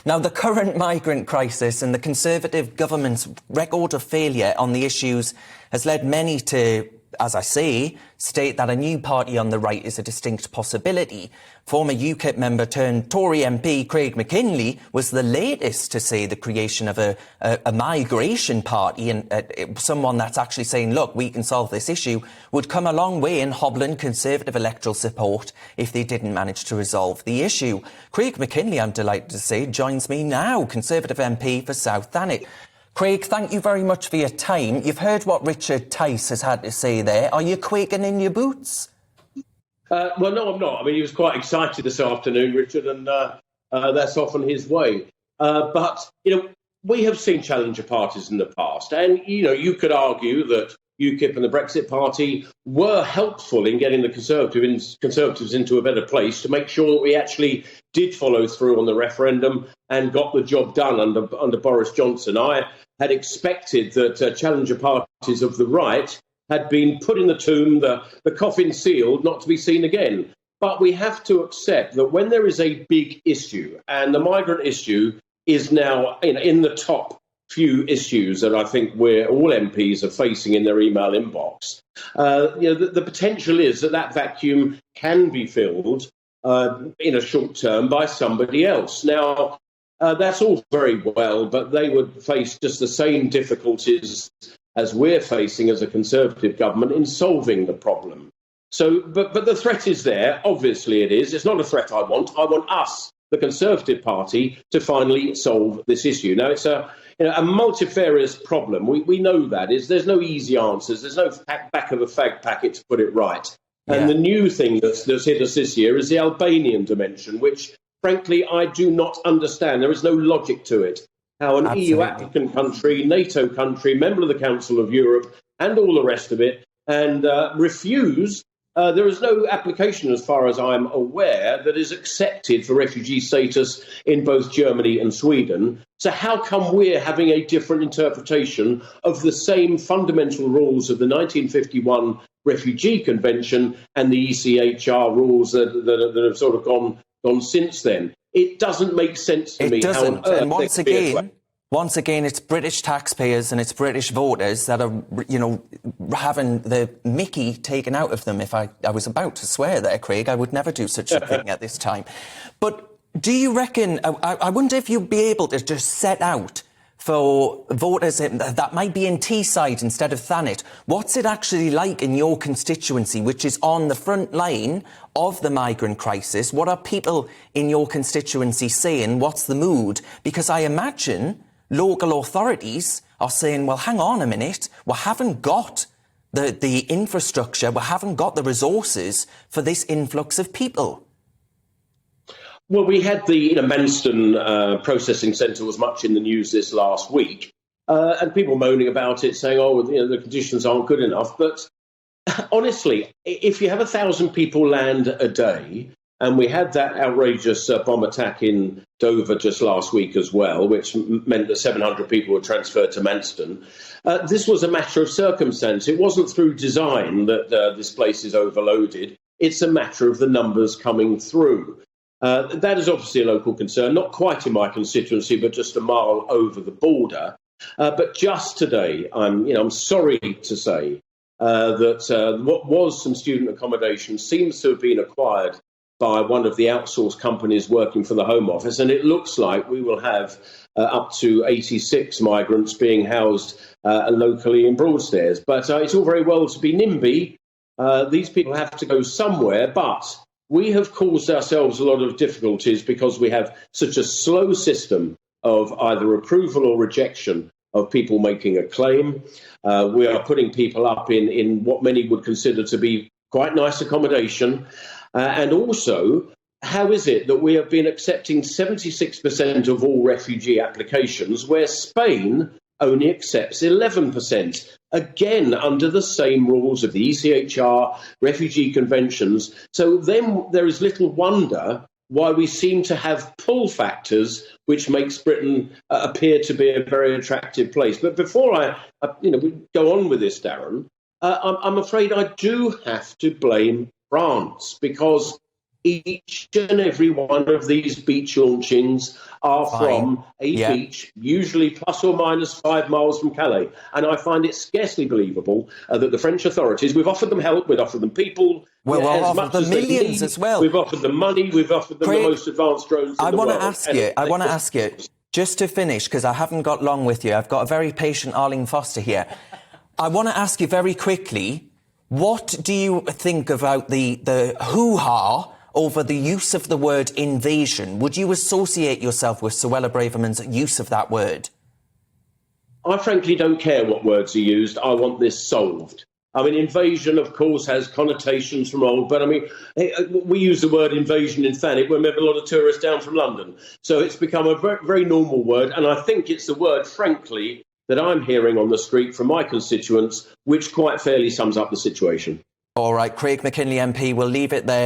Now, the current migrant crisis and the Conservative government's record of failure on the issues has led many to, as I say, state that a new party on the right is a distinct possibility. Former UKIP member turned Tory MP Craig Mackinlay was the latest to say the creation of a migration party, and someone that's actually saying, look, we can solve this issue, would come a long way in hobbling Conservative electoral support if they didn't manage to resolve the issue. Craig Mackinlay, I'm delighted to say, joins me now, Conservative MP for South Thanet. Craig, thank you very much for your time. You've heard what Richard Tice has had to say there. Are you quaking in your boots? Well, no, I'm not. I mean, he was quite excited this afternoon, Richard, and that's often his way. But, we have seen challenger parties in the past. And, you could argue that UKIP and the Brexit Party were helpful in getting the Conservatives into a better place to make sure that we actually did follow through on the referendum and got the job done under Boris Johnson. I had expected that challenger parties of the right had been put in the tomb, the coffin sealed, not to be seen again. But we have to accept that when there is a big issue, and the migrant issue is now in the top few issues that I think all MPs are facing in their email inbox, the potential is that vacuum can be filled in a short term by somebody else. Now, that's all very well, but they would face just the same difficulties as we're facing as a Conservative government in solving the problem. So, but the threat is there. Obviously it is. It's not a threat I want. I want us, the Conservative Party, to finally solve this issue. Now, it's a multifarious problem. We know that. There's no easy answers. There's no back of a fag packet to put it right. And the new thing that's hit us this year is the Albanian dimension, which, frankly, I do not understand. There is no logic to it. How an EU applicant country, NATO country, member of the Council of Europe, and all the rest of it, and refuse. There is no application, as far as I'm aware, that is accepted for refugee status in both Germany and Sweden. So how come we're having a different interpretation of the same fundamental rules of the 1951 Refugee Convention and the ECHR rules that have sort of gone since then? It doesn't make sense to me. It doesn't. And once again, it's British taxpayers and it's British voters that are, having the mickey taken out of them. If I was about to swear there, Craig, I would never do such a thing at this time. But do you reckon, I wonder if you'd be able to just set out for voters that might be in Teesside instead of Thanet, what's it actually like in your constituency, which is on the front line of the migrant crisis? What are people in your constituency saying? What's the mood? Because I imagine local authorities are saying, well, hang on a minute, we haven't got the infrastructure, we haven't got the resources for this influx of people. Well, we had the Manston processing centre was much in the news this last week, and people moaning about it, saying, the conditions aren't good enough. But honestly, if you have 1,000 people land a day, and we had that outrageous bomb attack in Dover just last week as well, which meant that 700 people were transferred to Manston, this was a matter of circumstance. It wasn't through design that this place is overloaded. It's a matter of the numbers coming through. That is obviously a local concern, not quite in my constituency, but just a mile over the border. But just today, I'm sorry to say that what was some student accommodation seems to have been acquired by one of the outsourced companies working for the Home Office, and it looks like we will have up to 86 migrants being housed locally in Broadstairs. But it's all very well to be NIMBY. These people have to go somewhere, but we have caused ourselves a lot of difficulties because we have such a slow system of either approval or rejection of people making a claim. We are putting people up in what many would consider to be quite nice accommodation. And also, how is it that we have been accepting 76% of all refugee applications, where Spain only accepts 11%, again under the same rules of the ECHR refugee conventions? So then there is little wonder why we seem to have pull factors which makes Britain appear to be a very attractive place. But before I go on with this, Darren, I'm afraid I do have to blame France, because each and every one of these beach launchings are Fine. from a Yeah. beach, usually plus or minus 5 miles from Calais. And I find it scarcely believable that the French authorities, we've offered them help, we've offered them people, Well, we've as offered much them as they millions need. as well. We've offered them money, we've offered them Craig, the most advanced drones in I the want world. to ask you, just to finish, because I haven't got long with you. I've got a very patient Arlene Foster here. I want to ask you very quickly, what do you think about the hoo-ha over the use of the word invasion? Would you associate yourself with Suella Braverman's use of that word? I frankly don't care what words are used. I want this solved. I mean, invasion, of course, has connotations from old, but I mean, we use the word invasion in Thanet when we have a lot of tourists down from London. So it's become a very, very normal word, and I think it's the word, frankly, that I'm hearing on the street from my constituents, which quite fairly sums up the situation. All right, Craig Mackinlay MP, we'll leave it there.